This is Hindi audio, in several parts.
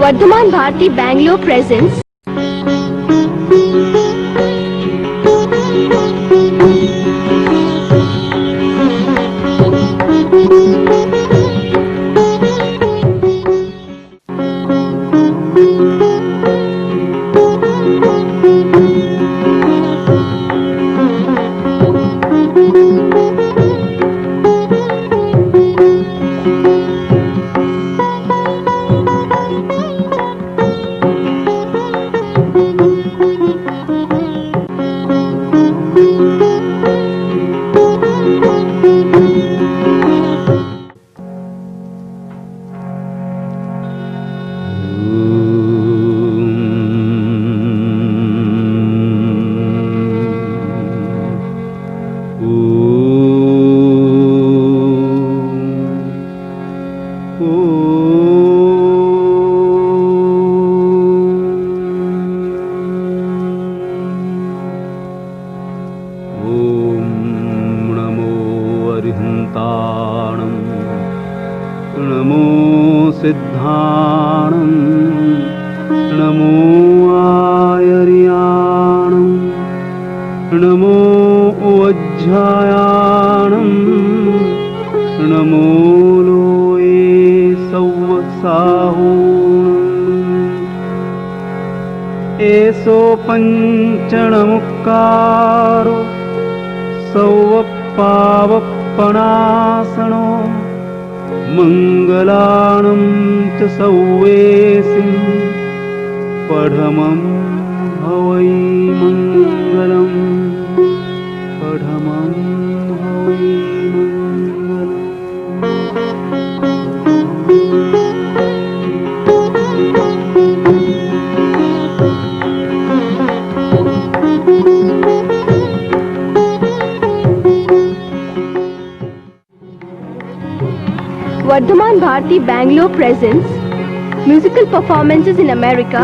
Vardhaman Bharti Bangalore presents नमो सिद्धाणं नमो आयर्याणं नमो वज्रायाणं नमो लोये सौवसाहूणम् एषो पञ्चणमुक्कारो सौवपावप्पणासनो मंगलानं च सौवेसिं पढमं हवै मंगलम् पढमं हवै मंगलम्। Vardhaman Bharti Bangalore presents musical performances in America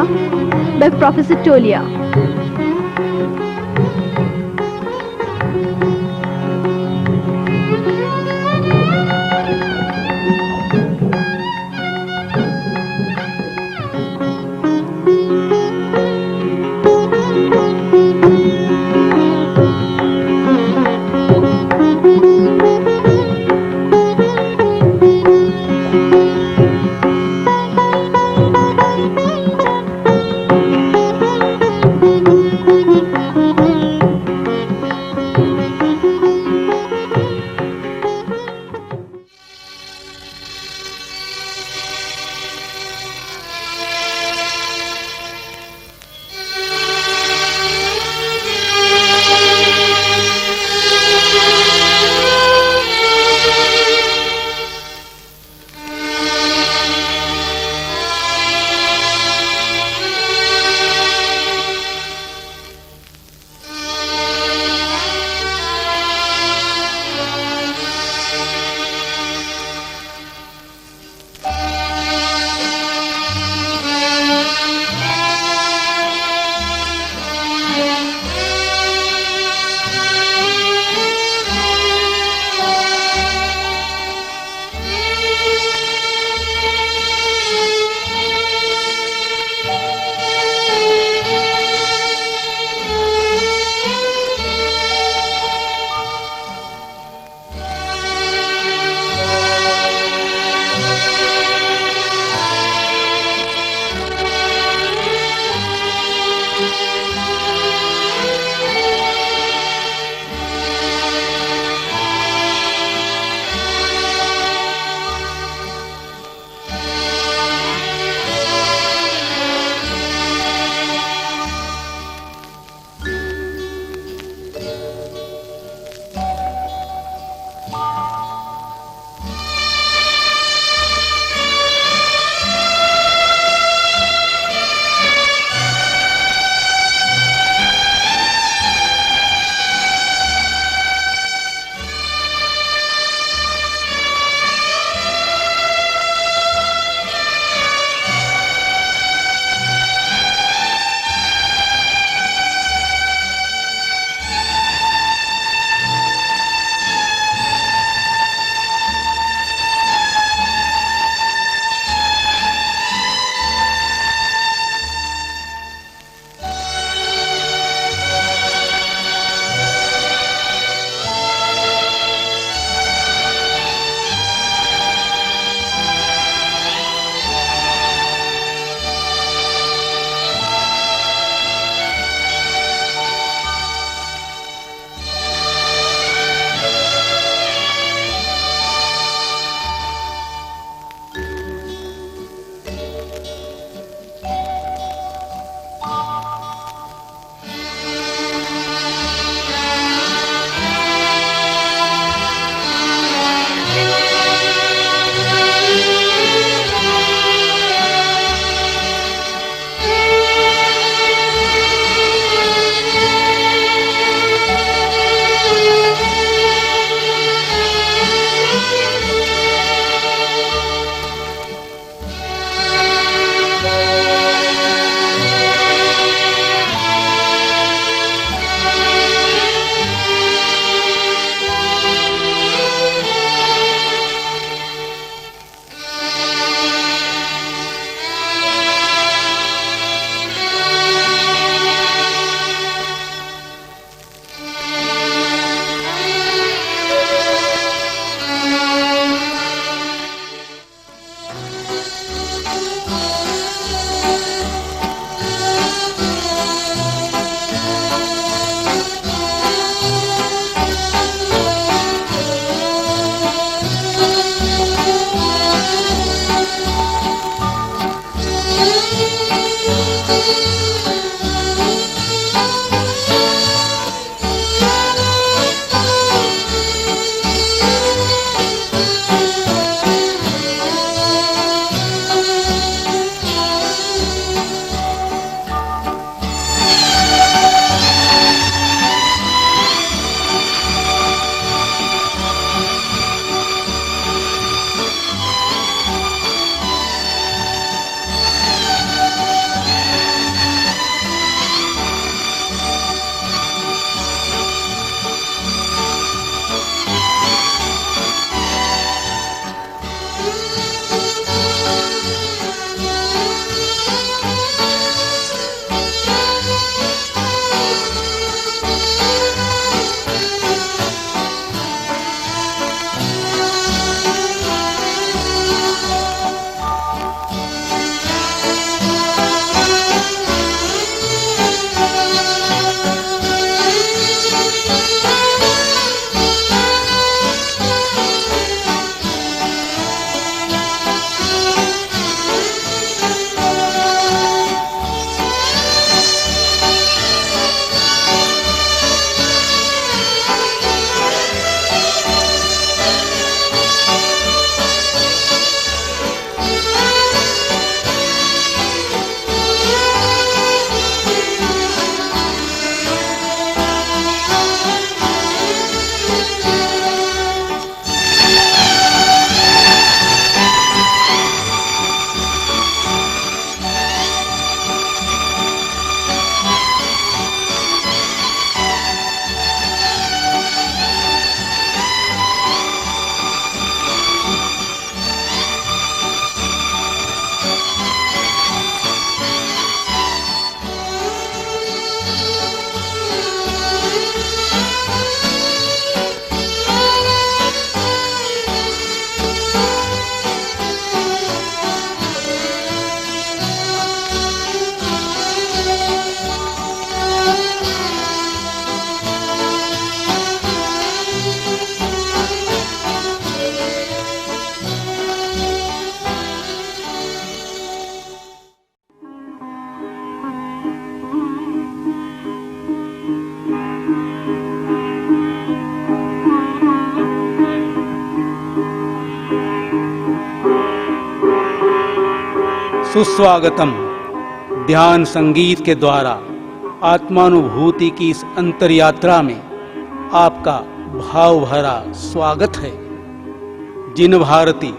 by Professor Tolia. सुस्वागतम। ध्यान संगीत के द्वारा आत्मानुभूति की इस अंतर यात्रा में आपका भाव भरा स्वागत है। जिन भारती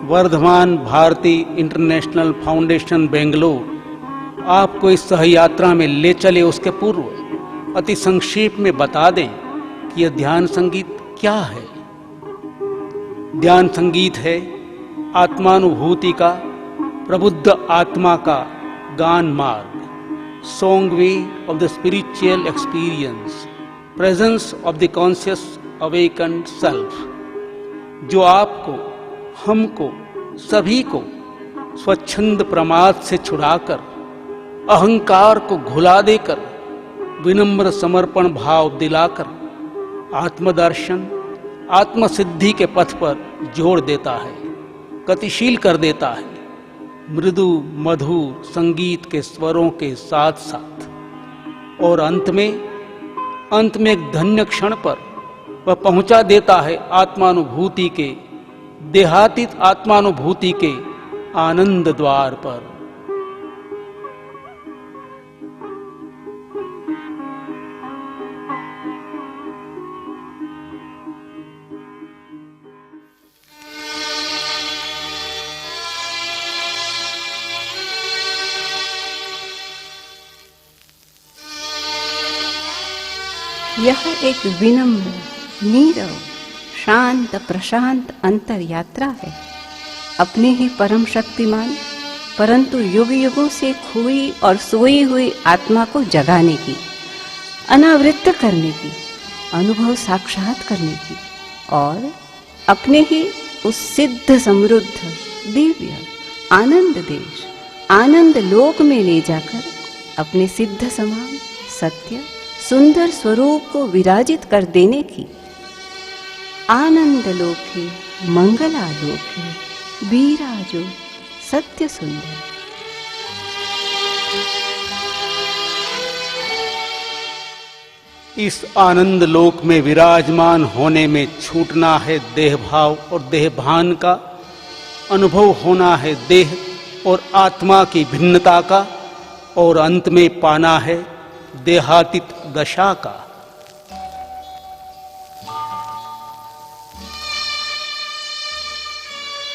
वर्धमान भारती इंटरनेशनल फाउंडेशन बेंगलोर आपको इस सहयात्रा में ले चले, उसके पूर्व अति संक्षेप में बता दें कि यह ध्यान संगीत क्या है। ध्यान संगीत है आत्मानुभूति का, प्रबुद्ध आत्मा का गान मार्ग, song way of the spiritual experience, presence of the conscious awakened self, जो आपको, हमको, सभी को स्वच्छंद प्रमाद से छुड़ाकर, अहंकार को घुला देकर, विनम्र समर्पण भाव दिलाकर आत्मदर्शन, आत्मसिद्धि के पथ पर जोड़ देता है, गतिशील कर देता है, मृदु मधुर संगीत के स्वरों के साथ साथ, और अंत में एक धन्य क्षण पर वह पहुंचा देता है आत्मानुभूति के, देहातीत आत्मानुभूति के आनंद द्वार पर। यह एक विनम्र, नीरव, शांत प्रशांत अंतर यात्रा है, अपने ही परम शक्तिमान परंतु युग युगों से खोई और सोई हुई आत्मा को जगाने की, अनावृत्त करने की, अनुभव साक्षात करने की, और अपने ही उस सिद्ध समृद्ध दिव्य आनंद देश, आनंद लोक में ले जाकर अपने सिद्ध समान सत्य सुंदर स्वरूप को विराजित कर देने की। आनंद लोके मंगलालोके विराजो सत्य सुंदर। इस आनंद लोक में विराजमान होने में छूटना है देह भाव और देह भान का, अनुभव होना है देह और आत्मा की भिन्नता का, और अंत में पाना है देहातीत दशा का।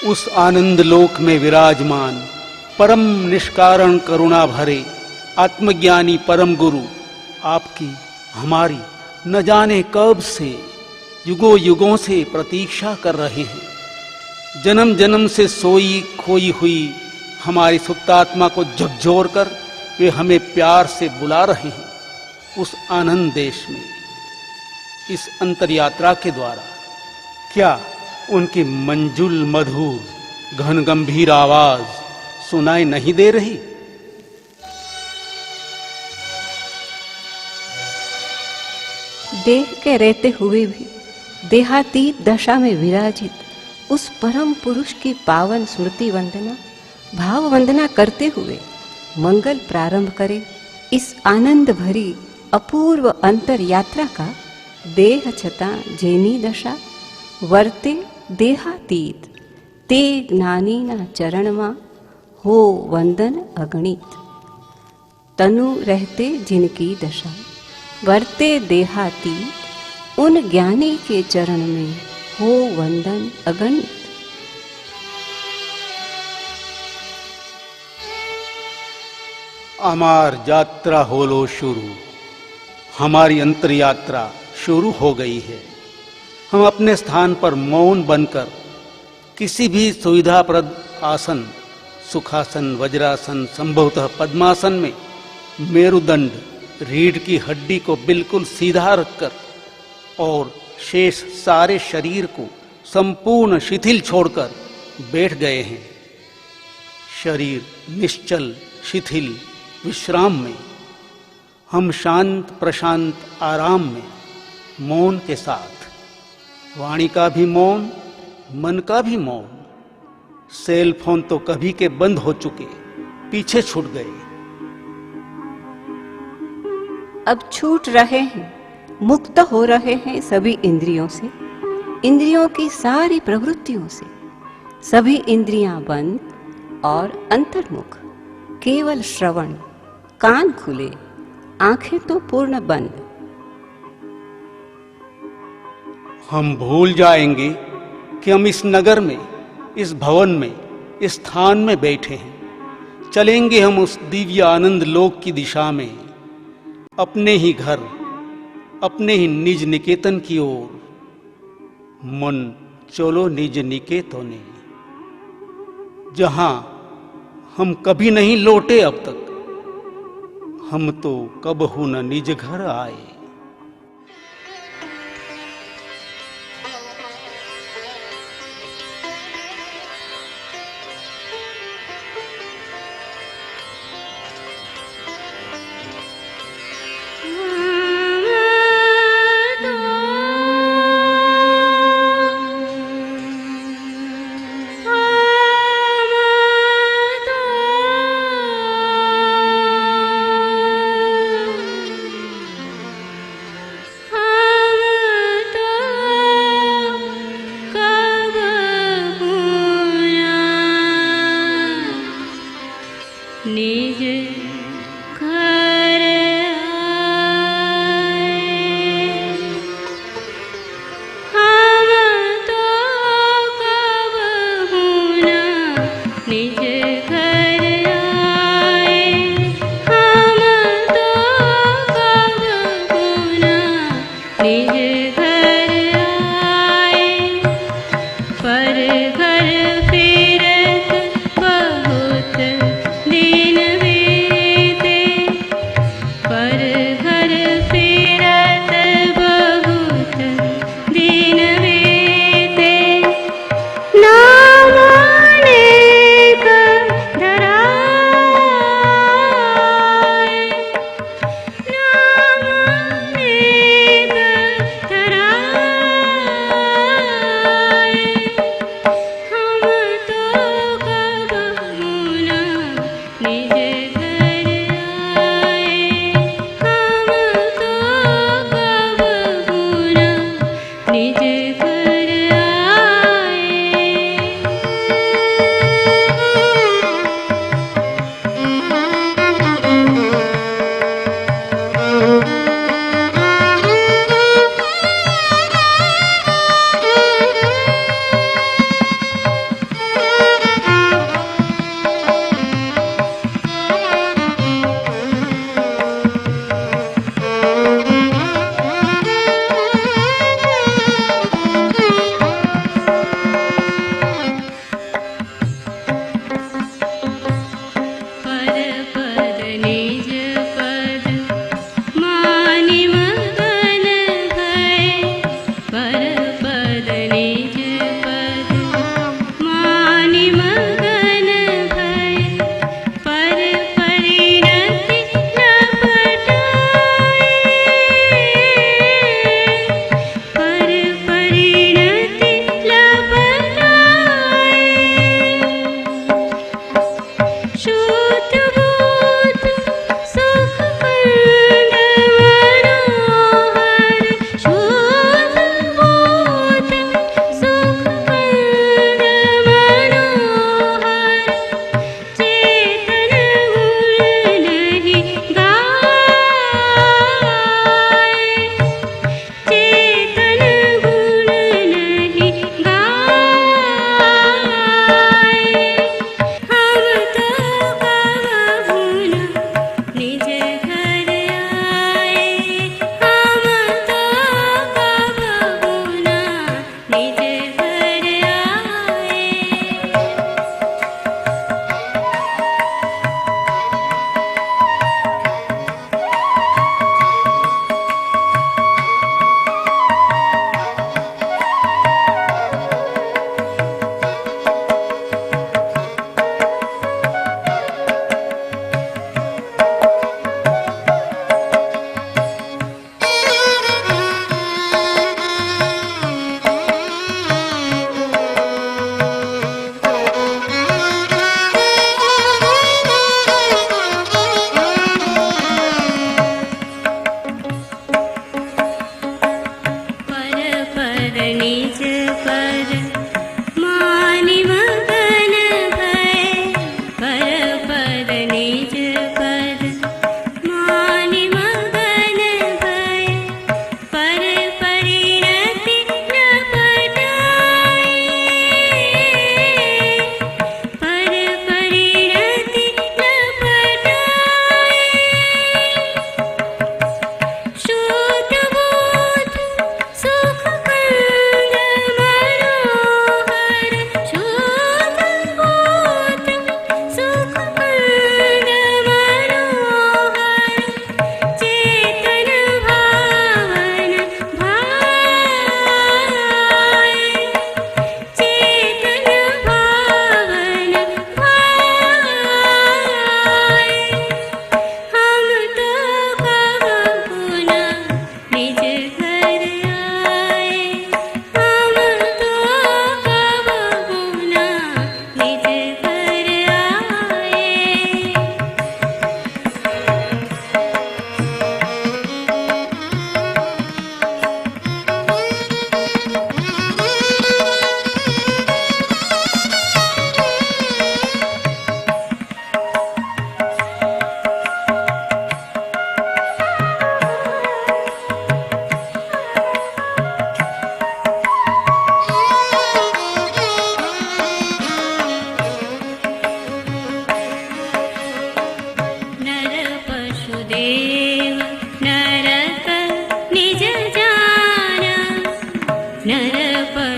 उस आनंद लोक में विराजमान परम निष्कारण करुणा भरे आत्मज्ञानी परम गुरु आपकी, हमारी न जाने कब से, युगों युगों से प्रतीक्षा कर रहे हैं। जन्म जन्म से सोई खोई हुई हमारी सुप्तात्मा को झकझोर कर वे हमें प्यार से बुला रहे हैं उस आनंद देश में। इस अंतर यात्रा के द्वारा क्या उनकी मंजुल मधुर घन गंभीर आवाज सुनाई नहीं दे रही? देह के रहते हुए भी देहातीत दशा में विराजित उस परम पुरुष की पावन स्मृति वंदना, भाव वंदना करते हुए मंगल प्रारंभ करे इस आनंद भरी अपूर्व अंतर यात्रा का। देह छता जेनी दशा वर्ते देहातीत, ते ज्ञानी ना चरण मा हो वंदन अगणित। तनु रहते जिनकी दशा वर्ते देहातीत, उन ज्ञानी के चरण में हो वंदन अगणित। अमार यात्रा होलो शुरू, हमारी अंतर यात्रा शुरू हो गई है। हम अपने स्थान पर मौन बनकर किसी भी सुविधाप्रद आसन, सुखासन, वज्रासन, संभवतः पद्मासन में मेरुदंड, रीढ़ की हड्डी को बिल्कुल सीधा रखकर और शेष सारे शरीर को संपूर्ण शिथिल छोड़कर बैठ गए हैं। शरीर निश्चल शिथिल विश्राम में, हम शांत प्रशांत आराम में, मौन के साथ, वाणी का भी मौन, मन का भी मौन। सेल फोन तो कभी के बंद हो चुके, पीछे छूट गए। अब छूट रहे हैं, मुक्त हो रहे हैं सभी इंद्रियों से, इंद्रियों की सारी प्रवृत्तियों से। सभी इंद्रियां बंद और अंतर्मुख, केवल श्रवण, कान खुले, आंखें तो पूर्ण बंद। हम भूल जाएंगे कि हम इस नगर में, इस भवन में, इस स्थान में बैठे हैं। चलेंगे हम उस दिव्य आनंद लोक की दिशा में, अपने ही घर, अपने ही निज निकेतन की ओर। मन चलो निज निकेतने, जहां हम कभी नहीं लौटे अब तक। हम तो कबहू न निज घर आए। निज घर हम तो कबहू न निज घर आए। हम तो कबहू न निज घर आए। पर घर फिरत बहुत दिन बीते। पर घर फिरत बहुत दिन बीते। नाम अनेक धराए। नाम अनेक धराए। हम तो कबहू न निज घर आए। हम तो कबहू न निज घर आए।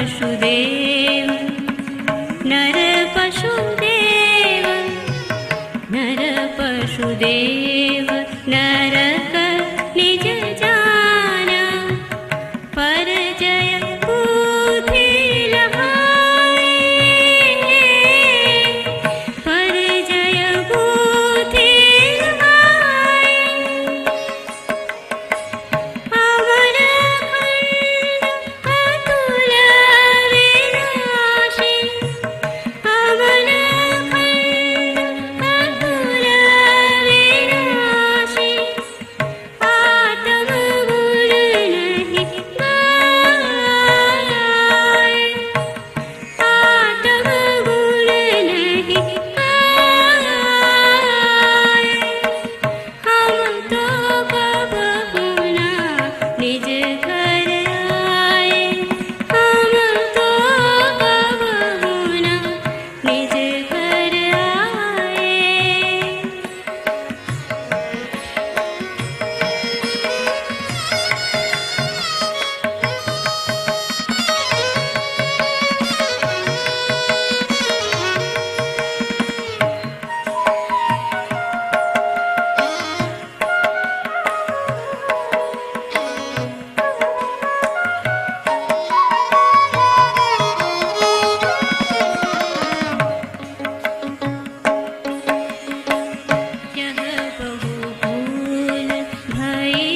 पशुदेव नर पशुदेव नर पशुदेव नरक निज जाना पर जय बुद्धि लहाए पर जय बुद्धि लहाए अमर खंड अतुल विनाशी अमर खंड अतुल विनाशी आत्म गुण नहीं गाए आत्म गुण नहीं गाए हम तो कब होना निज घर आए हम तो कब होना निज घर आए यह बहु भूल भई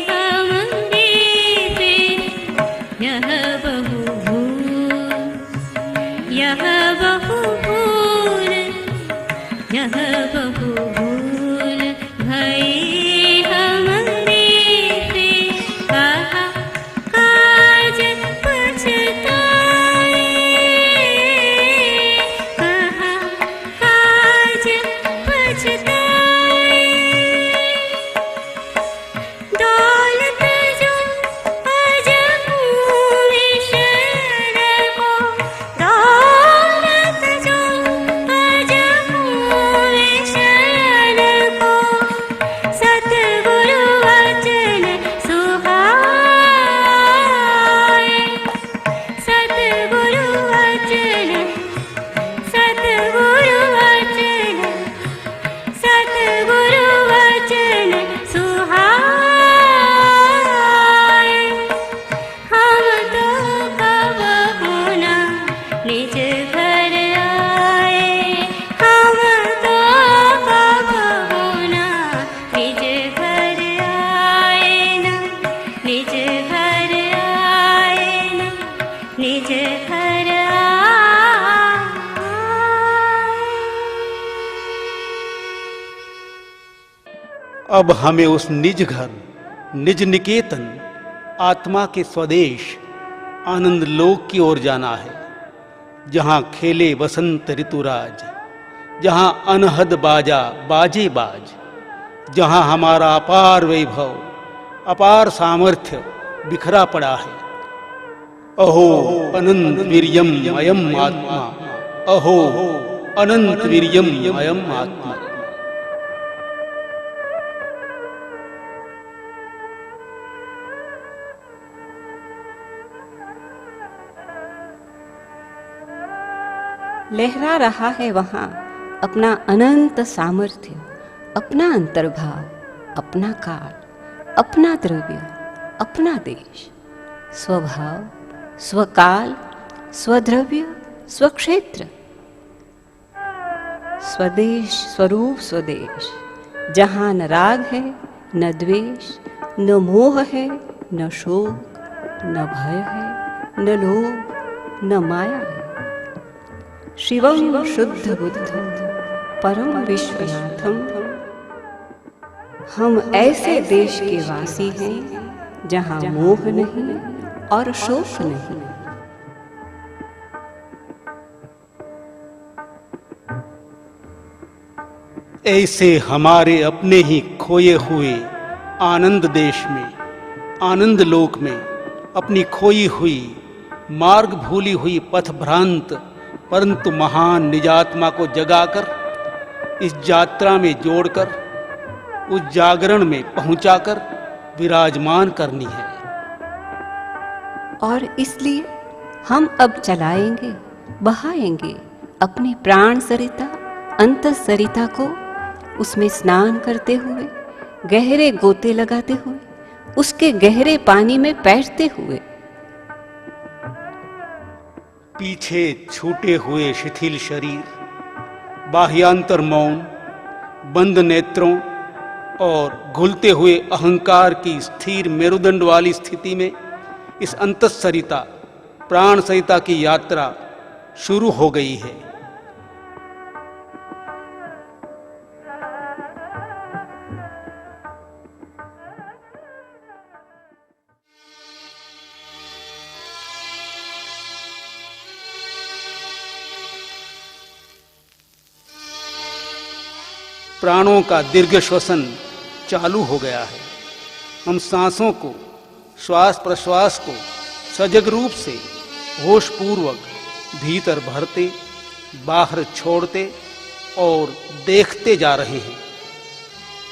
हमारे पे यह बहु भूल यह बहु भूल यह बहु भूल भई हमारे पे कहा काज पछताए कहा काज पछताए दौलत जो अज विषय को दौलत जो अज विषय को सतगुरु वचन सुहाए सतगुरु वचन सतगुरु वचन सतगुरु वचन सुहाए हम तो कब होना निज घर आए हम तो कब होना निज घर आए ना निज घर आए ना निज घर आए अब हमें उस निज घर, निज निकेतन, आत्मा के स्वदेश आनंद लोक की ओर जाना है, जहां खेले वसंत ऋतुराज, जहां अनहद बाजा बाजे बाज, जहां हमारा अपार वैभव, अपार सामर्थ्य बिखरा पड़ा है। अहो अनंत वीर्यम अयम आत्मा, अहो अनंत वीर्यम अयम आत्मा। लहरा रहा है वहाँ अपना अनंत सामर्थ्य, अपना अंतर्भाव, अपना काल, अपना द्रव्य, अपना देश, स्वभाव, स्वकाल, स्वद्रव्य, स्वक्षेत्र, स्वदेश स्वरूप स्वदेश, जहाँ न राग है, न द्वेष, न मोह है, न शोक, न भय है, न लोभ, न माया है। शिवं शुद्ध बुद्धं परम विश्वनाथम। हम ऐसे देश के वासी हैं जहाँ मोह नहीं और शोक नहीं। ऐसे हमारे अपने ही खोए हुए आनंद देश में, आनंद लोक में, अपनी खोई हुई, मार्ग भूली हुई, पथ भ्रांत परंतु महान निजात्मा को जगाकर, इस यात्रा में जोड़कर, उस जागरण में पहुंचाकर विराजमान करनी है। और इसलिए हम अब चलाएंगे, बहाएंगे अपनी प्राण सरिता, अंत सरिता को, उसमें स्नान करते हुए, गहरे गोते लगाते हुए, उसके गहरे पानी में बैठते हुए। पीछे छूटे हुए शिथिल शरीर, बाह्यांतर मौन, बंद नेत्रों और घुलते हुए अहंकार की स्थिर मेरुदंड वाली स्थिति में इस अंतःसरिता, प्राण सरिता की यात्रा शुरू हो गई है। प्राणों का दीर्घ श्वसन चालू हो गया है। हम सांसों को, श्वास प्रश्वास को सजग रूप से होशपूर्वक भीतर भरते, बाहर छोड़ते और देखते जा रहे हैं।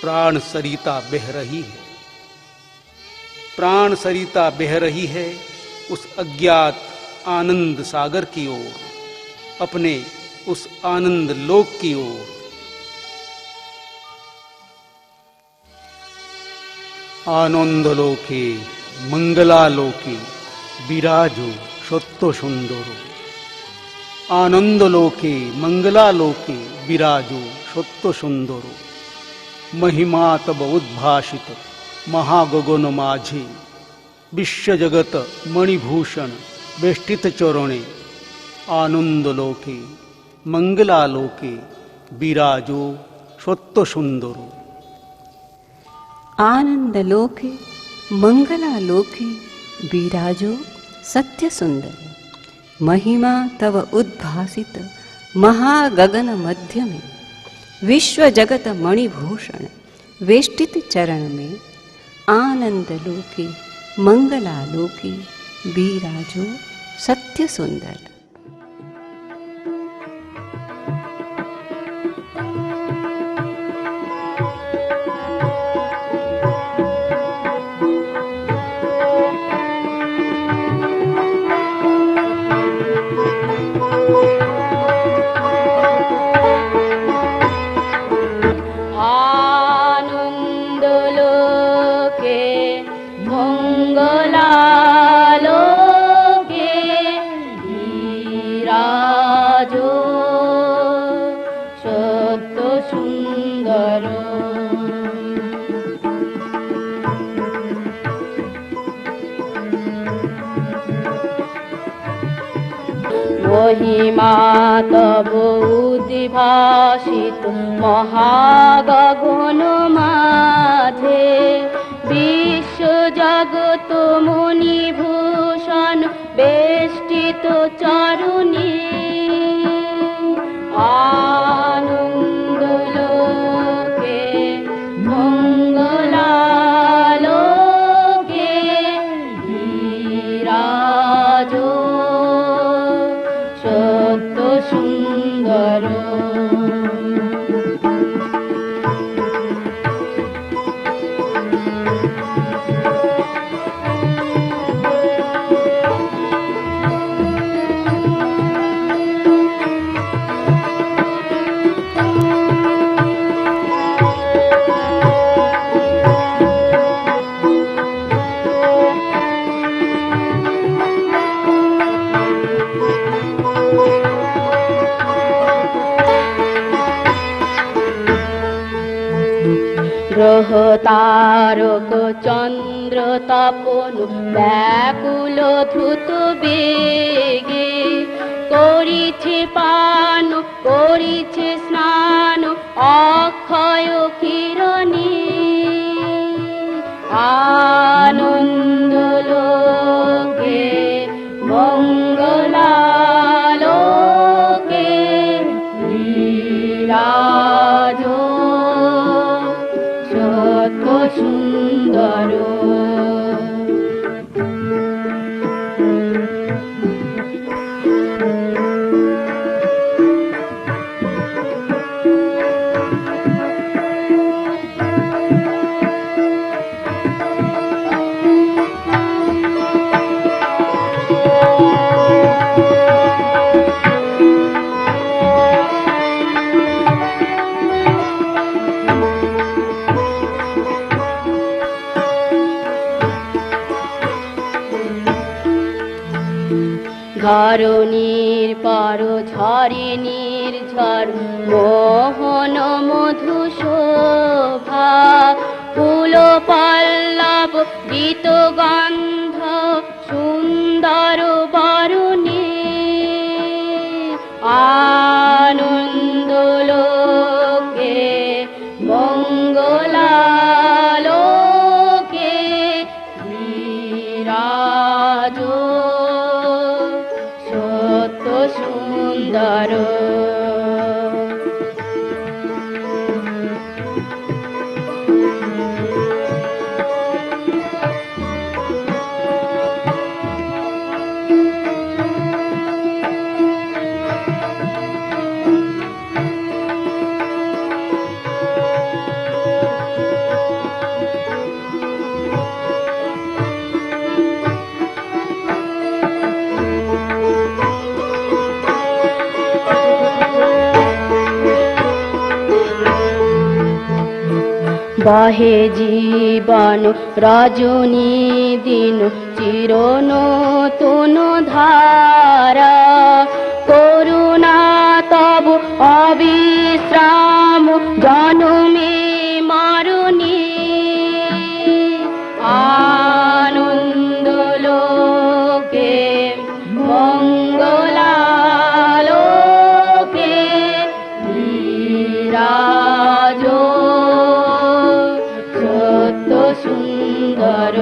प्राण सरिता बह रही है, प्राण सरिता बह रही है उस अज्ञात आनंद सागर की ओर, अपने उस आनंद लोक की ओर। आनंदलोके मंगलालोके विराजो सत्य सुंदरो। आनंदलोके मंगलालोके विराजो सत्य सुंदरो। महिमा तब उद्भाषित महागगन माझे, विश्व जगत मणिभूषण वेष्टित चरणे। आनंदलोके मंगलालोके विराजो सत्य सुंदरो। आनंद लोके मंगलालोके विराजो सत्य सुंदर। महिमा तव उद्भासित महागगन मध्य में, विश्व जगत मणिभूषण वेष्टित चरण में। आनंद लोके मंगलालोके विराजो सत्य सुंदर। महिमा तब उद्भासित महागगन माझे, विश्व जगत मणिभूषण वेष्टित चरणे। आनंदलोके मंगलालोके विराजो सत्य सुंदरो। গ্রহ তারক চন্দ্র তপন ব্যাকুল দ্রুত বেগে, করিছে পান করিছে স্নান অক্ষয় কিরণে। আনন্দলোকে মঙ্গলালোকে বিরাজো সত্য সুন্দর। ধরণীর পর ঝরে নির্ঝর মোহন মধু শোভা ফুল পল্লব গীত গন্ধ সুন্দর বরণী আনন্দ লোকে মঙ্গলালোকে বিরাজ সত্য সুন্দর বহে জীবন রজনী দিন চির নতুন ধারা করুণা তব অবিশ্রাম জনমে মরণী আনন্দ লোকে মঙ্গলালোকে বিরাজ সত্য সুন্দর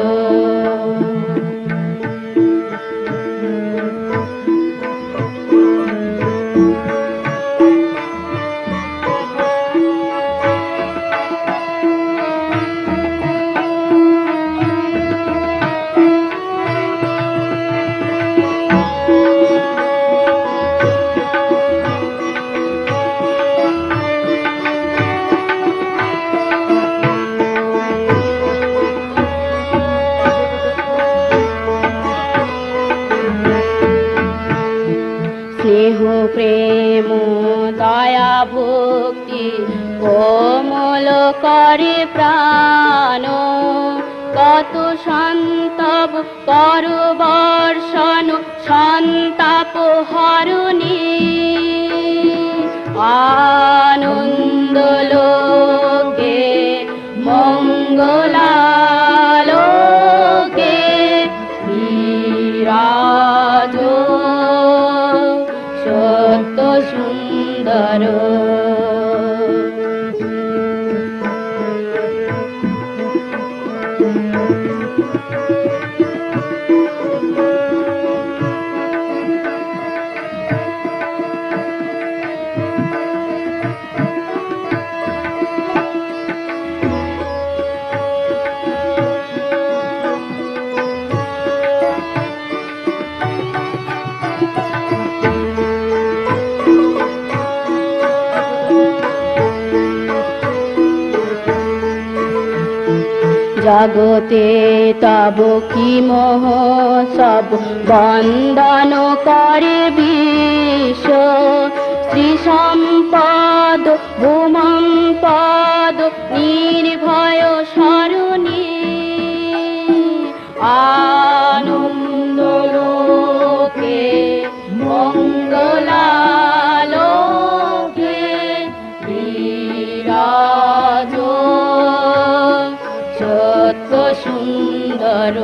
স্নেহ প্রেম দয়া ভক্তি কোমল করে প্রাণ কত সন্তব কর বর্ষণ সন্তাপ হরণী আনন্দ লোকে মঙ্গলালোকে বিরাজ সত্য সুন্দর জগতে তব কি মোহ সব বন্দন করে বিশ্ব শ্রী সম্পদ ভূমং পদ নির্ভয় সরণী আনন্দ লোকে মঙ্গলালোকে বিরাজ সত্য সুন্দর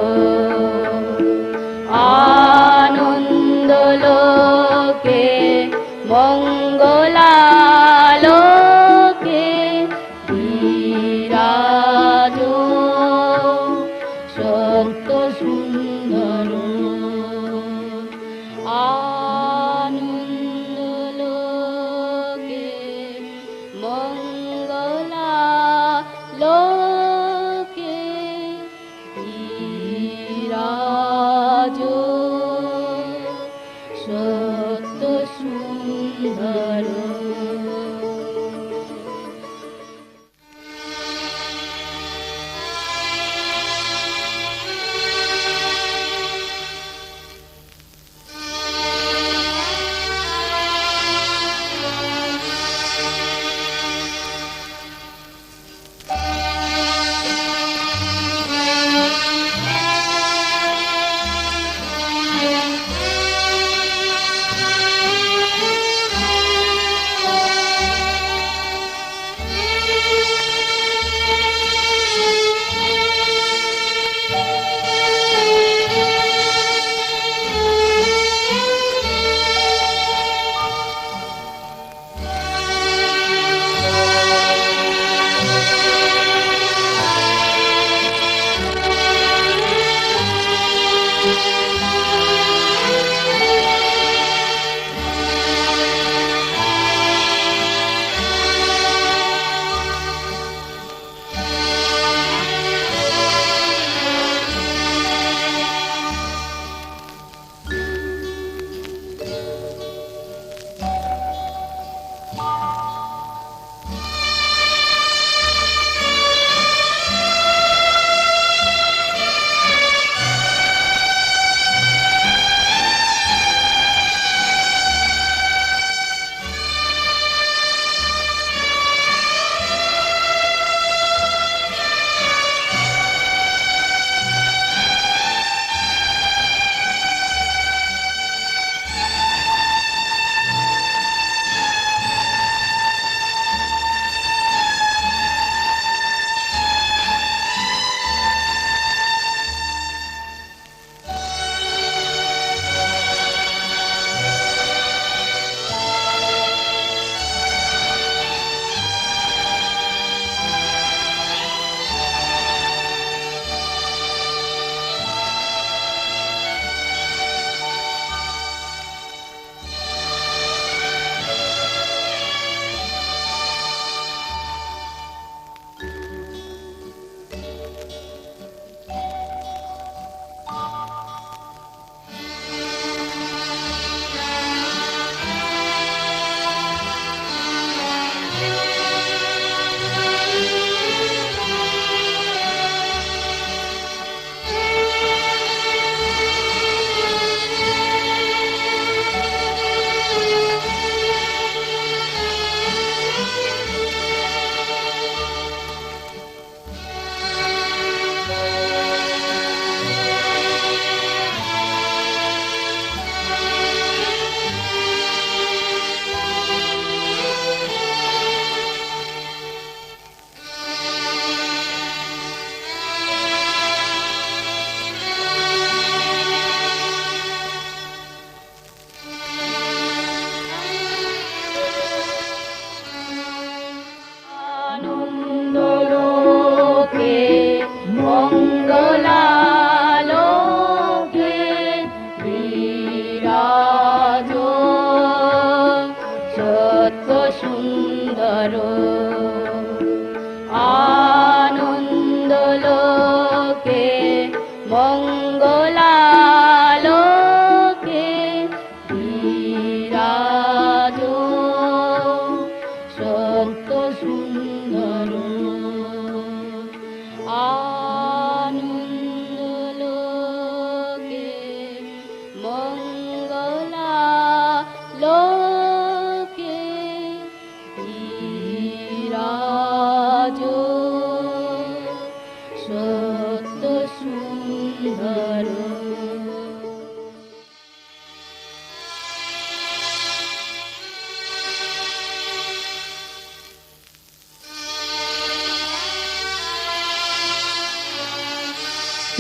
আনন্দ লোকে মঙ্গলালোকে বিরাজ সত্য সুন্দর আনন্দ লোকে মঙ্গলালোকে বিরাজ সত্য সুন্দর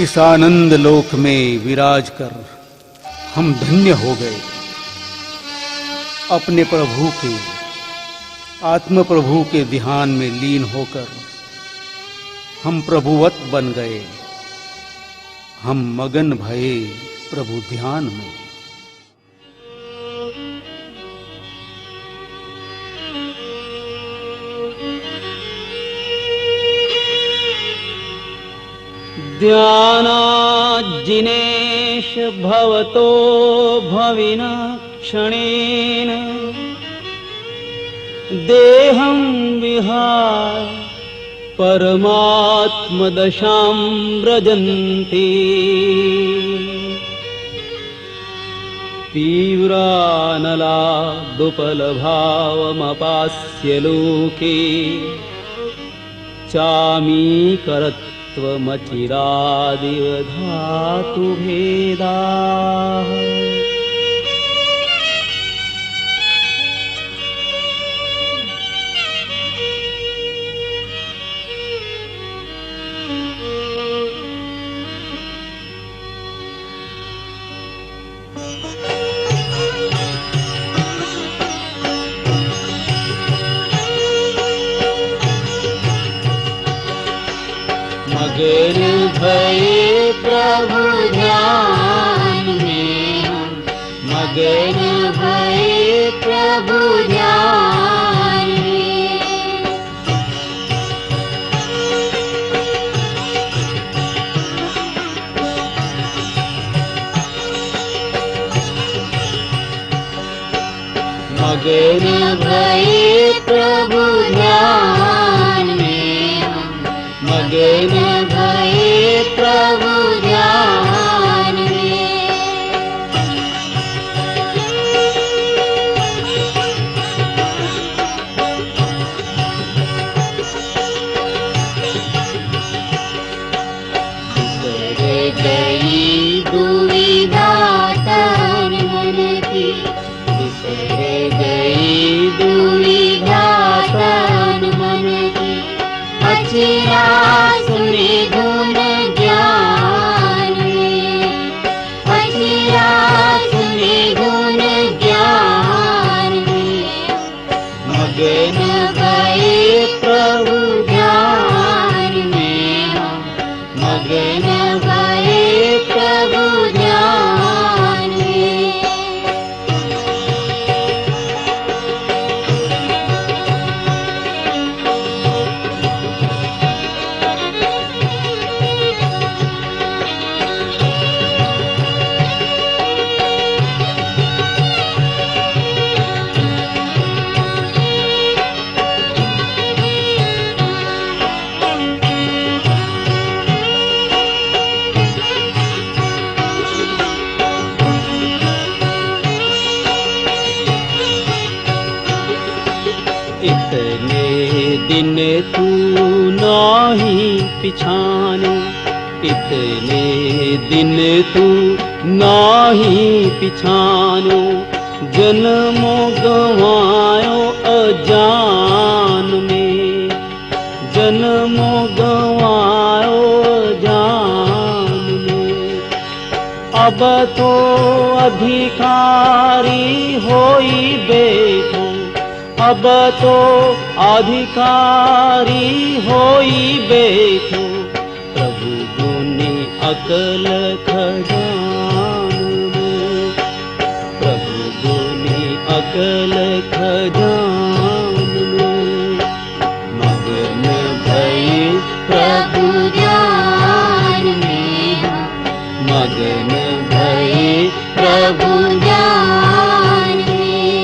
इस आनंद लोक में विराज कर हम धन्य हो गए। अपने प्रभु के, आत्म प्रभु के ध्यान में लीन होकर हम प्रभुवत बन गए। हम मगन भये प्रभु ध्यान में। ध्यानाजिनेश भवतो भविना क्षणेन देहं विहाय परमात्मदशां व्रजन्ति। तीव्रानलादुपलभावमपास्य लोके चामीकरत्वमचिरादिव धातुभेदाः। मगन भये प्रभु ध्यान में, मगन भये प्रभु ध्यान में। मगन भये प्रभु ध्यान में, मगन भये प्रभु ध्यान में। बिसर गई दुविधा तन मन की, बिसर गई दुविधा तन मन की। अचिरा सुने धुन ज्ञान में, अचिरा सुने धुन ज्ञान में। मगन भये प्रभु ध्यान में, मगन भये प्रभु ध्यान में। इतने दिन तू नाही पिछाने, इतने दिन तू नाही पिछानो। जन्मो गवायो अजान में, जन्मो गवायो अजान में। अब तो अधिकारी होई बैठो, अब तो अधिकारी होई बैठो। प्रभु गुने अकल खजान में, प्रभु गुने अकल खजान में। मगन भये प्रभु ध्यान में, मगन भये प्रभु ध्यान में।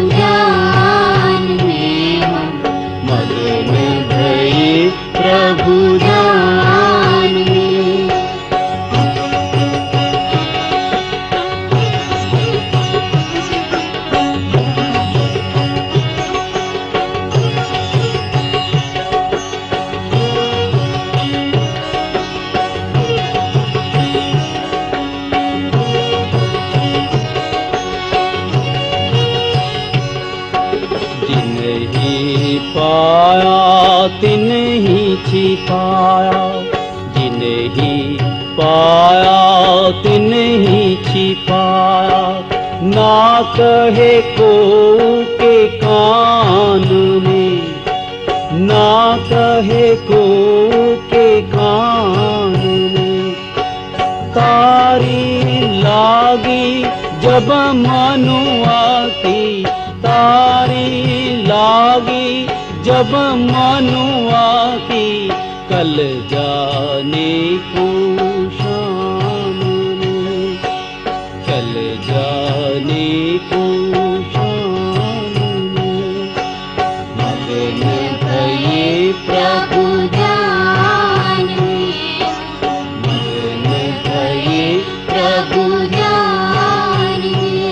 ध्यान में हम मगन भये प्रभु ध्यान में। जिन्हें पाया तिन्हीं छिपाया, जिन्हें पाया तिन्हीं छिपाया, ना कहे को के कान में, ना कहे को के कान में। तारी लागी जब मनुआ की, तारी लागी जब मनुआ की, कल जाने को शाम में, कल जाने को शाम में। मगन भये प्रभु ध्यान में, मगन भये प्रभु ध्यान में।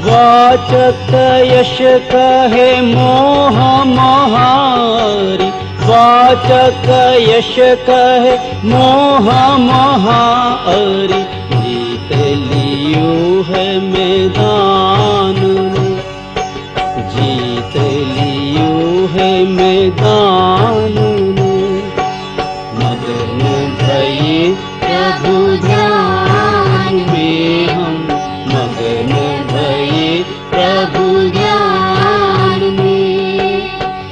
वाचक यश कहे मोह महारी, वाचक यश कहे मोह महारी। जीत लियो है मैदान में, जीत लियो है मैदान में। मगन भये प्रभु ध्यान में हम, मगन भये प्रभु ध्यान में,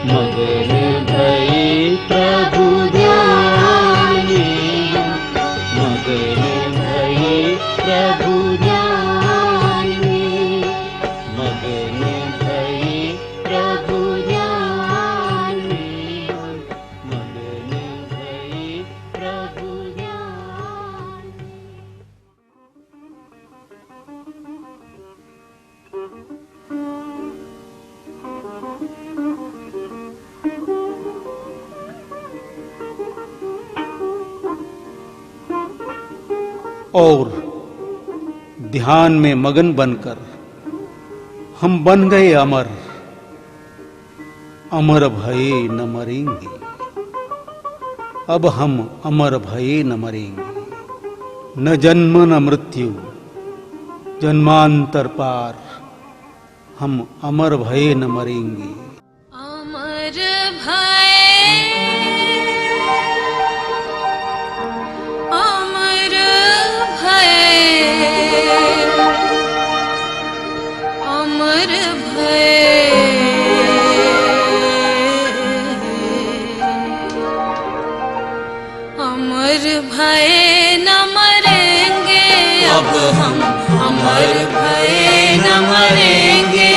मगन भये प्रभु ध्यान में हम, मगन भये प्रभु ध्यान में, मगन भये प्रभु ध्यान में हम, मगन भये प्रभु ध्यान में। और ध्यान में मगन बनकर हम बन गए अमर, अमर भये न मरेंगे। अब हम अमर भये न मरेंगे, न जन्म न मृत्यु जन्मांतर पार, हम अमर भये न मरेंगे। अमर भये, अमर भये, अमर भये, अमर भये न मरेंगे। अब हम अमर भये न मरेंगे,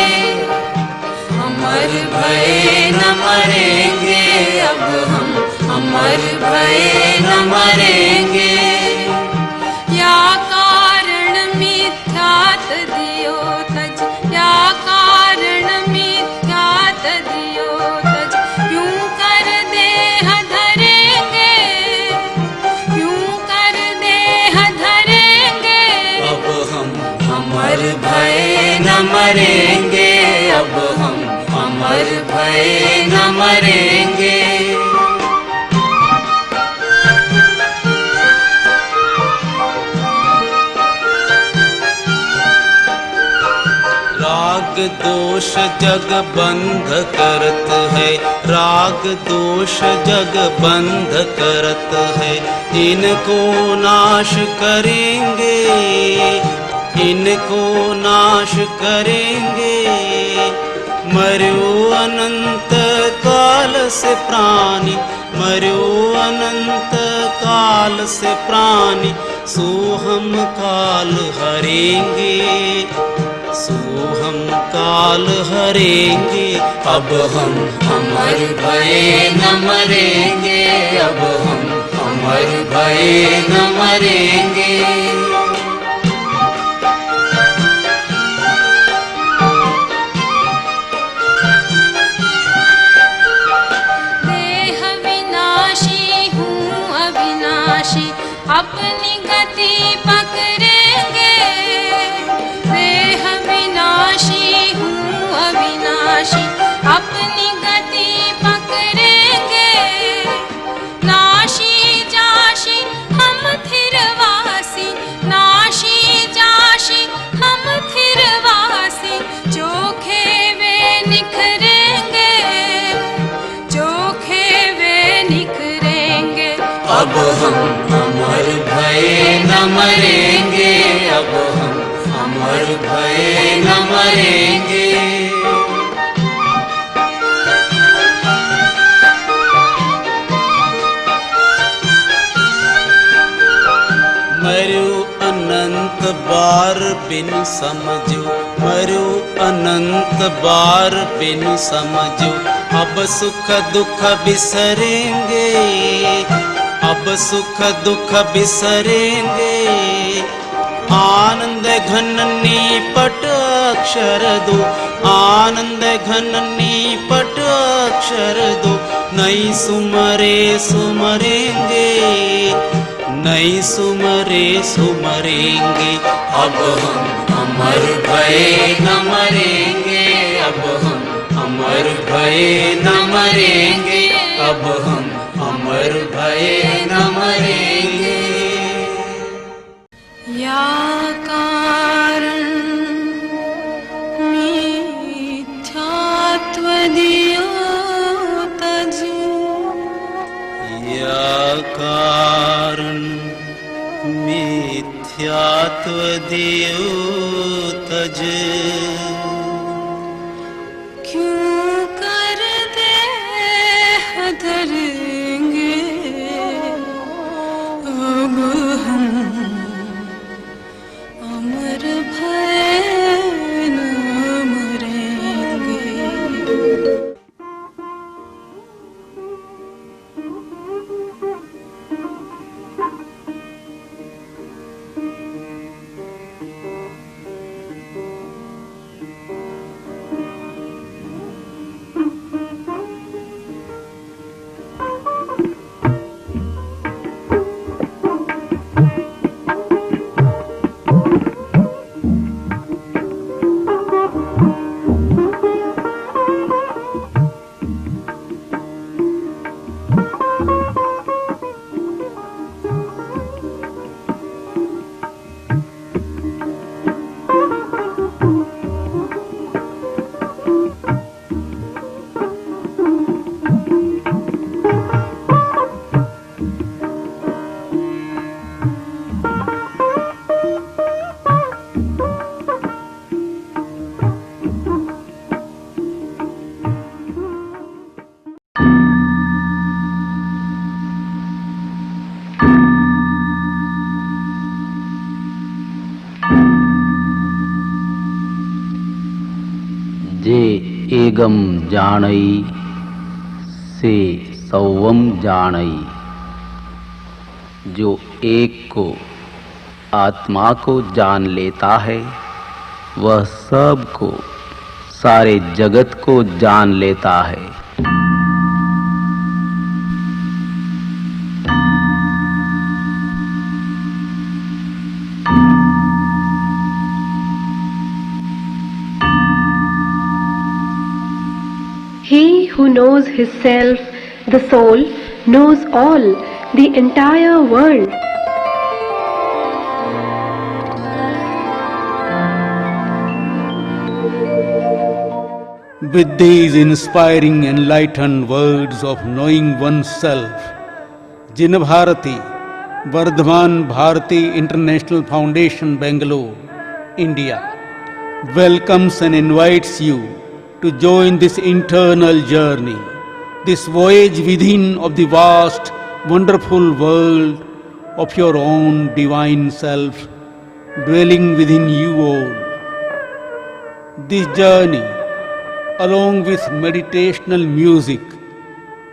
अमर भये न मरेंगे। अब हम अमर भये न मरेंगे। या कारण मिथ्यात दियो तज, या कारण मिथ्यात दियो तज। क्यों कर देह धरेंगे, क्यों कर देह धरेंगे। अब हम अमर भये न मरेंगे, अब हम अमर भये न मरेंगे। राग दोष जग बंध करत है, राग दोष जग बंध करत है। इनको नाश करेंगे, इनको नाश करेंगे। मर्यो अनंत काल से प्राणी, मर्यो अनंत काल से प्राणी। सोहम काल हरेंगे, सोहम काल हरेंगे। अब हम अमर भये न मरेंगे, अब हम अमर भये न मरेंगे। देह विनाशी हूँ अविनाशी, अपनी गति पकड़ेंगे। देह विनाशी हूँ अविनाशी, अपनी गति पकड़ेंगे। नाशी जाशी हम थिरवासी, नाशी जाशी हम थिरवासी। चोखे वे निखरेंगे, चोखे वे निखरेंगे। अब हम अमर भये न मरेंगे, अब हम अमर भये न मरेंगे। मरो अनंत बार बिन समझो, मरो अनंत बार बिन समझो। अब सुख दुख बिसरेंगे, अब सुख दुख बिसरेंगे। आनंद घन निपट अक्षर दो, आनंद घन निपट अक्षर दो। नहीं सुमरे सुमरेंगे, नहीं सुमरे सुमरेंगे। अब हम अमर भये न मरेंगे, अब हम अमर भये न मरेंगे, अब हम अमर भये न मरेंगे। या कारण मिथ्यात्वदियो तजि, या कारण मिथ्यात्व दियो तज। क्यों कर देह धरेंगे, अब हम अमर भये न मरेंगे। जे एगम जानई से सौवम जानई। जो एक को आत्मा को जान लेता है वह सब को, सारे जगत को जान लेता है। He who knows his self, the soul, knows all, the entire world. With these inspiring, enlightened words of knowing oneself, Jin Bharati, Vardhaman Bharati International Foundation, Bangalore, India, welcomes and invites you to join this internal journey, this voyage within of the vast, wonderful world of your own divine self, dwelling within you all. This journey, along with meditational music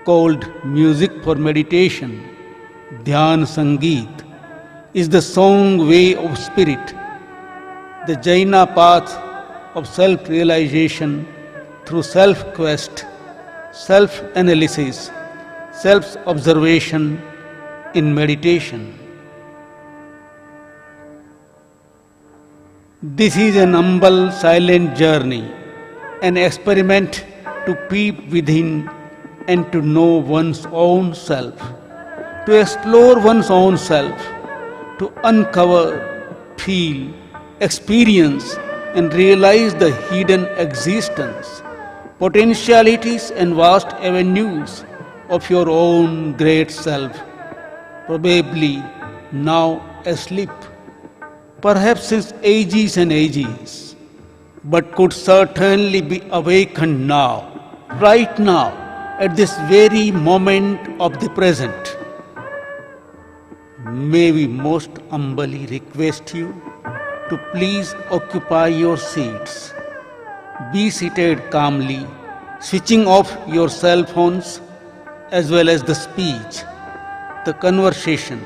called Music for Meditation, Dhyan Sangeet, is the song way of spirit, the Jaina path of self-realization through self-quest, self-analysis, self-observation in meditation. This is an humble, silent journey, an experiment to peep within and to know one's own self, to explore one's own self, to uncover, feel, experience and realize the hidden existence, potentialities and vast avenues of your own great self, probably now asleep, perhaps since ages and ages, but could certainly be awakened now, right now, at this very moment of the present. May we most humbly request you to please occupy your seats. Be seated calmly, switching off your cell phones as well as the speech, the conversation,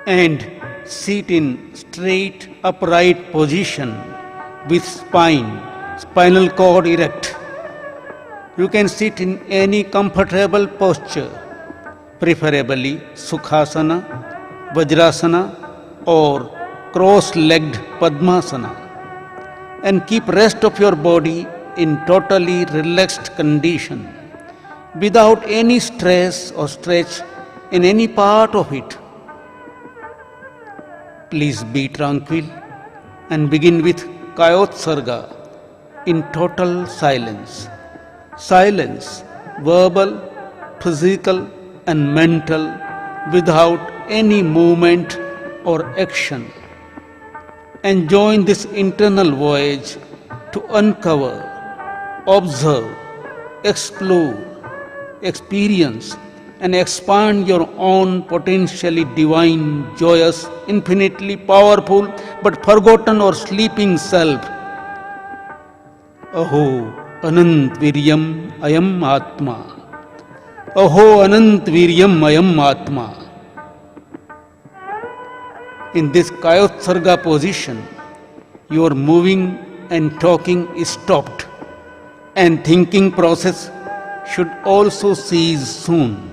and sit in straight upright position with spinal cord erect. You can sit in any comfortable posture, preferably Sukhasana, Vajrasana or cross-legged Padmasana, and keep rest of your body in totally relaxed condition, without any stress or stretch in any part of it. Please be tranquil and begin with Kayotsarga in total silence. Silence, verbal, physical and mental, without any movement or action. And join this internal voyage to uncover, observe, explore, experience and expand your own potentially divine, joyous, infinitely powerful but forgotten or sleeping self. Aho Anant Viryam Ayam Atma. Aho Anant Viryam Ayam Atma. In this Kayotsarga position, your moving and talking is stopped, and thinking process should also cease soon.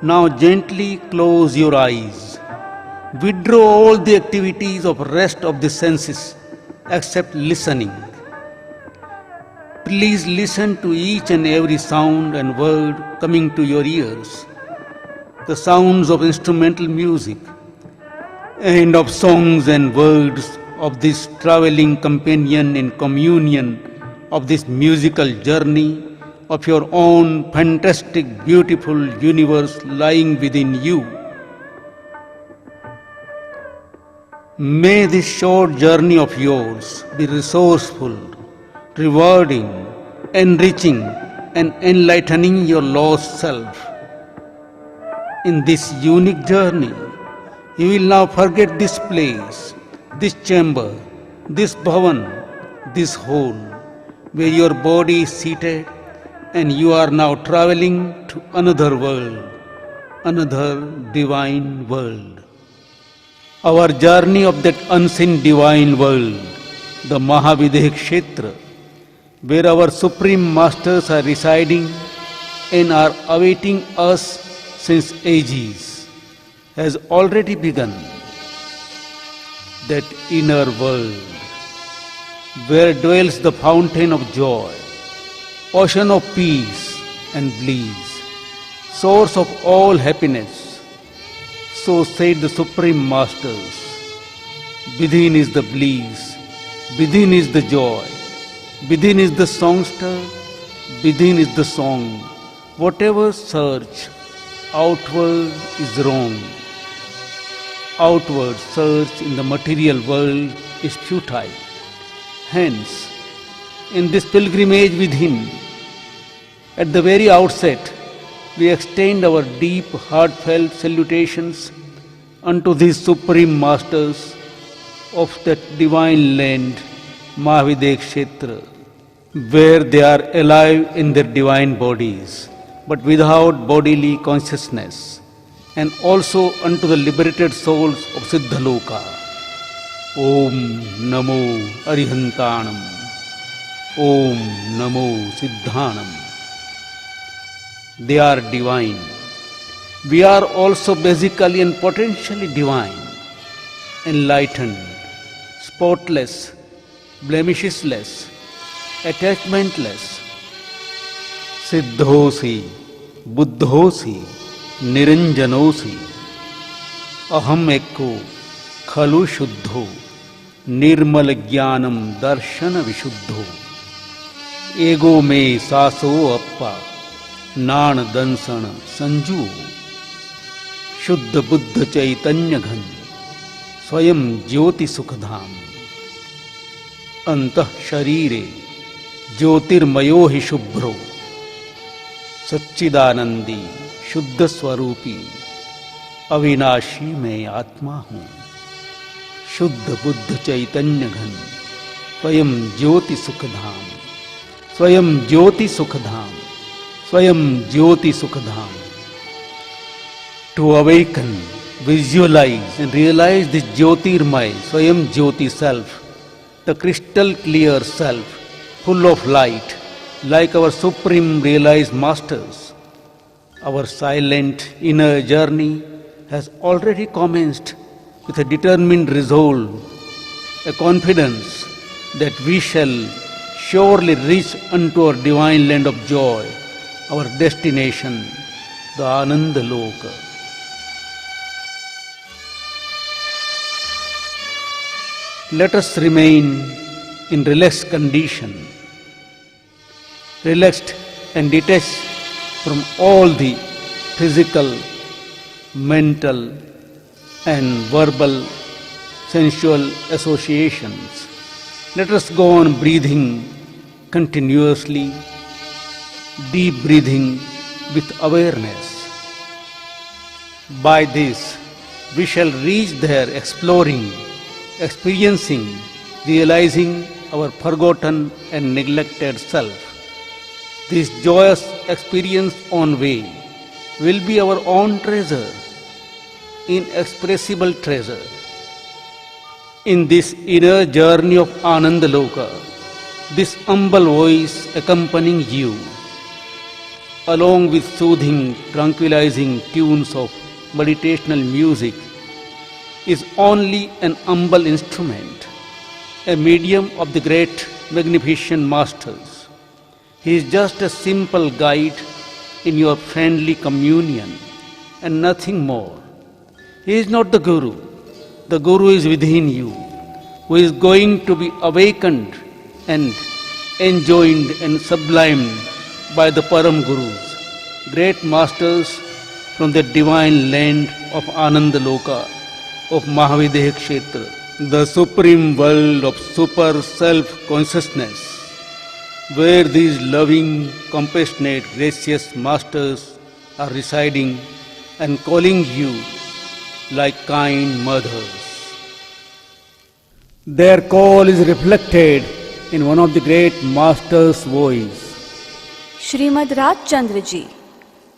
Now gently close your eyes. Withdraw all the activities of rest of the senses except listening. Please listen to each and every sound and word coming to your ears. The sounds of instrumental music and of songs and words of this traveling companion in communion of this musical journey of your own fantastic, beautiful universe lying within you. May this short journey of yours be resourceful, rewarding, enriching and enlightening your lost self. In this unique journey, you will now forget this place, this chamber, this bhavan, this hall, where your body is seated and you are now traveling to another world, another divine world. Our journey of that unseen divine world, the Mahavideha Kshetra, where our Supreme Masters are residing and are awaiting us since ages, has already begun. That inner world, where dwells the fountain of joy, ocean of peace and bliss, source of all happiness. So said the Supreme Masters. Within is the bliss, within is the joy, Within is the songster, within is the song. Whatever search, outward is wrong. Outward search in the material world is futile. Hence, in this pilgrimage within, at the very outset, we extend our deep, heartfelt salutations unto these supreme masters of that divine land, Mahavideh Kshetra, where they are alive in their divine bodies, but without bodily consciousness, and also unto the liberated souls of Siddhaloka. Om Namo Arihantanam. Om Namo Siddhanam. They are divine. We are also basically and potentially divine, enlightened, spotless, blemishless, attachmentless. Siddhosi, Buddhosi, Niranjanosi. Aham ekko khalu shuddho, nirmal jnanam darshana vishuddho. Ego me saso appa, नाण दंसन Sanju. शुद्ध बुद्ध चैतन्य घन, स्वयं ज्योति सुखधाम. अंतः शरीरे ज्योतिर्मयो हि शुभ्रो, सच्चिदानंदी शुद्ध स्वरूपी अविनाशी मैं आत्मा हूँ. शुद्ध बुद्ध चैतन्य घन, स्वयं ज्योति सुखधाम. स्वयं ज्योति Sukhdham. Swayam Jyoti Sukhadham. To awaken, visualize and realize this Jyotirmay, Swayam Jyoti self, the crystal clear self, full of light, like our supreme realized masters. Our silent inner journey has already commenced with a determined resolve, a confidence that we shall surely reach unto our divine land of joy, our destination, the Ananda Loka. Let us remain in relaxed condition, relaxed and detached from all the physical, mental and verbal sensual associations. Let us go on breathing continuously, deep breathing with awareness. By this, we shall reach there exploring, experiencing, realizing our forgotten and neglected self. This joyous experience on way will be our own treasure, inexpressible treasure. In this inner journey of Ananda Loka, this humble voice accompanying you, along with soothing, tranquilizing tunes of meditational music, is only an humble instrument, a medium of the great magnificent masters. He is just a simple guide in your friendly communion and nothing more. He is not the Guru. The Guru is within you, who is going to be awakened and enjoined and sublimed by the Param Gurus, great masters from the divine land of Ananda Loka, of Mahavideh Kshetra, the supreme world of super self-consciousness, where these loving, compassionate, gracious masters are residing and calling you like kind mothers. Their call is reflected in one of the great masters' voice. Srimad Rajchandra Ji,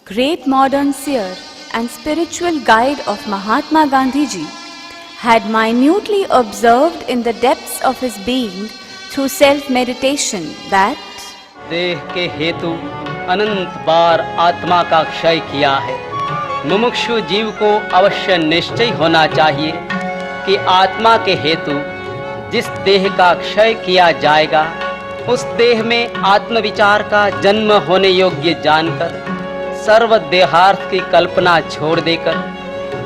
great modern seer and spiritual guide of Mahatma Gandhi Ji, had minutely observed in the depths of his being through self-meditation that देह के हेतु अनंत बार आत्मा का क्षय किया है. मुमुक्षु जीव को अवश्य निश्चय होना चाहिए कि आत्मा के हेतु जिस देह का क्षय किया जाएगा, उस देह में आत्मविचार का जन्म होने योग्य जानकर सर्व देहार्थ की कल्पना छोड़ देकर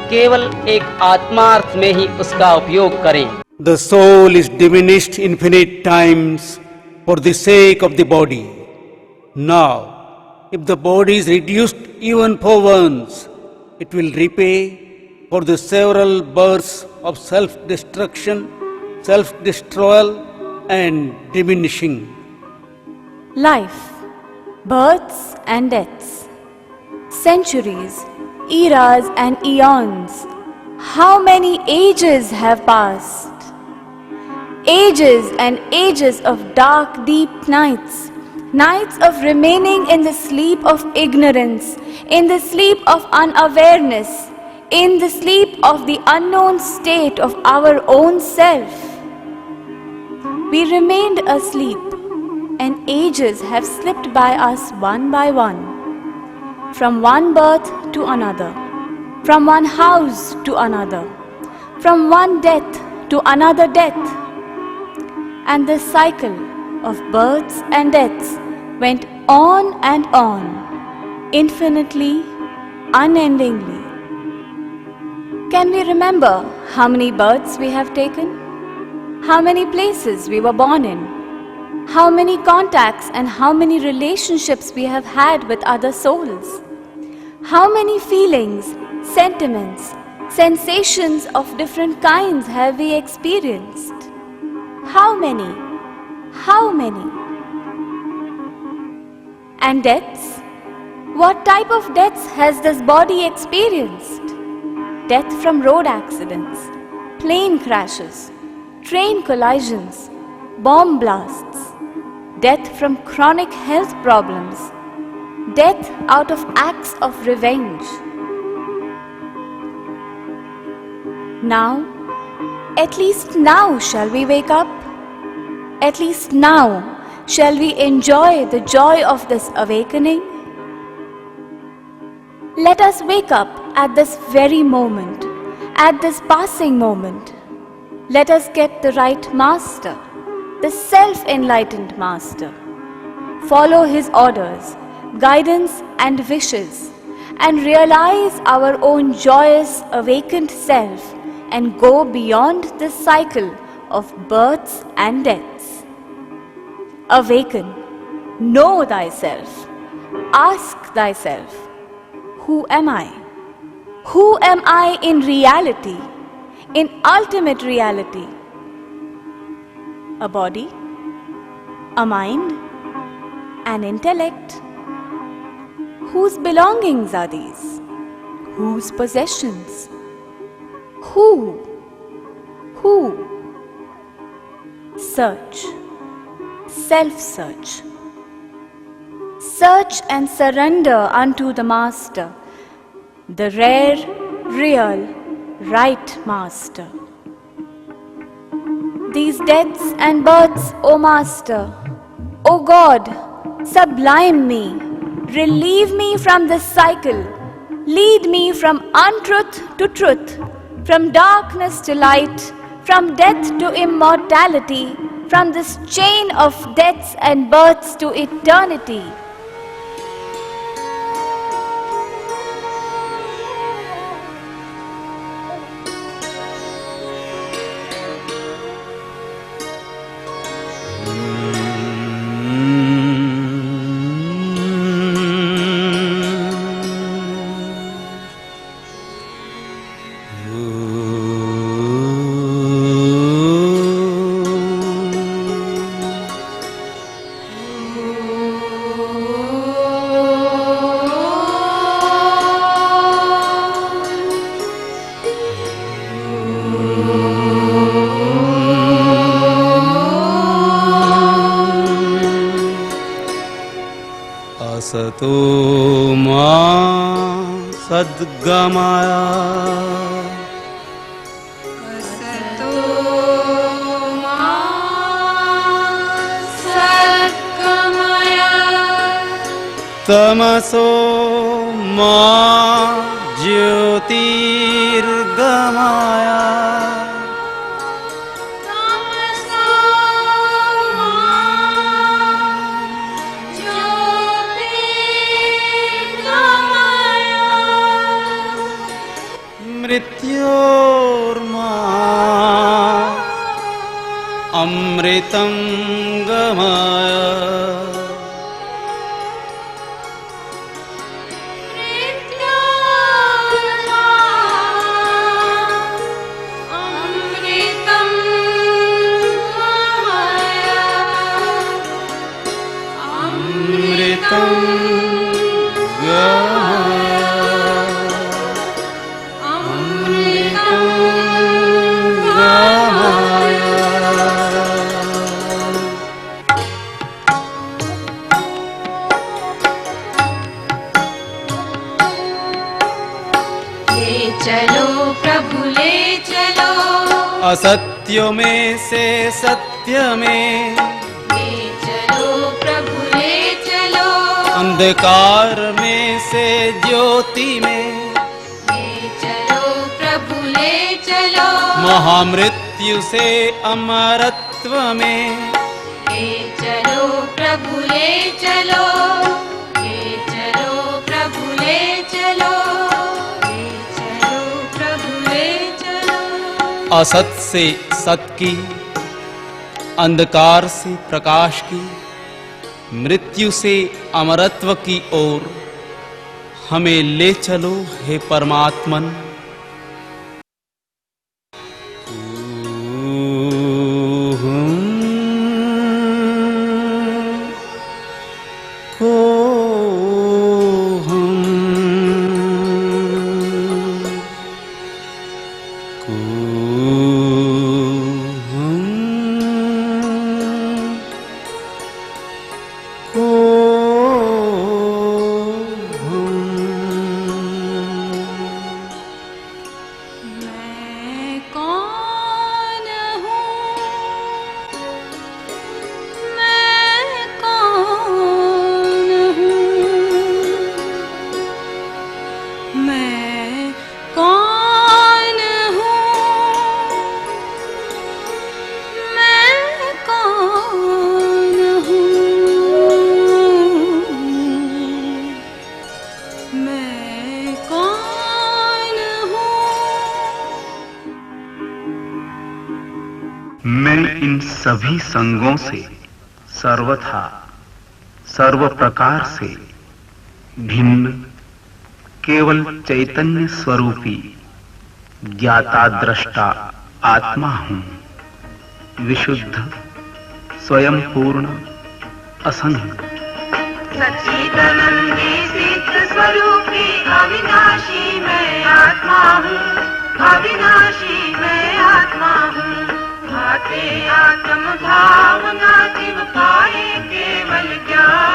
केवल एक आत्मार्थ में ही उसका उपयोग करें. The soul is diminished infinite times for the sake of the body. Now, if the body is reduced even for once, it will repay for the several births of self-destruction, self-destroyal and diminishing. Life, births and deaths, centuries, eras and eons. How many ages have passed? Ages and ages of dark, deep nights, nights of remaining in the sleep of ignorance, in the sleep of unawareness, in the sleep of the unknown state of our own self. We remained asleep, and ages have slipped by us one by one, from one birth to another, from one house to another, from one death to another death. And the cycle of births and deaths went on and on, infinitely, unendingly. Can we remember how many births we have taken? How many places we were born in? How many contacts and how many relationships we have had with other souls? How many feelings, sentiments, sensations of different kinds have we experienced? How many? How many? And deaths? What type of deaths has this body experienced? Death from road accidents, plane crashes, train collisions, bomb blasts, death from chronic health problems, death out of acts of revenge. Now, at least now shall we wake up? At least now shall we enjoy the joy of this awakening? Let us wake up at this very moment, at this passing moment. Let us get the right master, the self-enlightened master. Follow his orders, guidance and wishes, and realize our own joyous awakened self and go beyond the cycle of births and deaths. Awaken, know thyself, ask thyself, who am I? Who am I in reality, in ultimate reality? A body, a mind, an intellect. Whose belongings are these? Whose possessions? Who? Search, self-search. Search and surrender unto the Master, the rare, real, right Master. These deaths and births, O Master, O God, sublime me, relieve me from this cycle, lead me from untruth to truth, from darkness to light, from death to immortality, from this chain of deaths and births to eternity. असतो मा सद्गमया तमसो मा ज्योतिर्गमया मृत्योर्मा अमृतं गमया अमृतं चलो प्रभु ले चलो, असत्य में से सत्य में, ले चलो प्रभु ले चलो, अंधकार में से ज्योति में, ले चलो प्रभु ले चलो, महामृत्यु से अमरत्व में, ले चलो प्रभु ले चलो, ले चलो प्रभु ले चलो, ले चलो प्रभु ले चलो। असत से सत की, अंधकार से प्रकाश की, मृत्यु से अमरत्व की ओर हमें ले चलो हे परमात्मन। मैं कौन हूँ, मैं कौन हूँ, मैं कौन हूँ, मैं कौन हूँ, मैं कौन हूँ। मैं इन सभी संगों से सर्वथा सर्व प्रकार से भिन्न केवल चैतन्य स्वरूपी ज्ञाता दृष्टा आत्मा हूँ, विशुद्ध स्वयं पूर्ण असंग सच्चिदानंदी सिद्ध स्वरूपी अविनाशी मैं आत्मा हूँ, अविनाशी मैं आत्मा हूँ। भाते आत्म भावना जीव पाए केवल ज्ञान।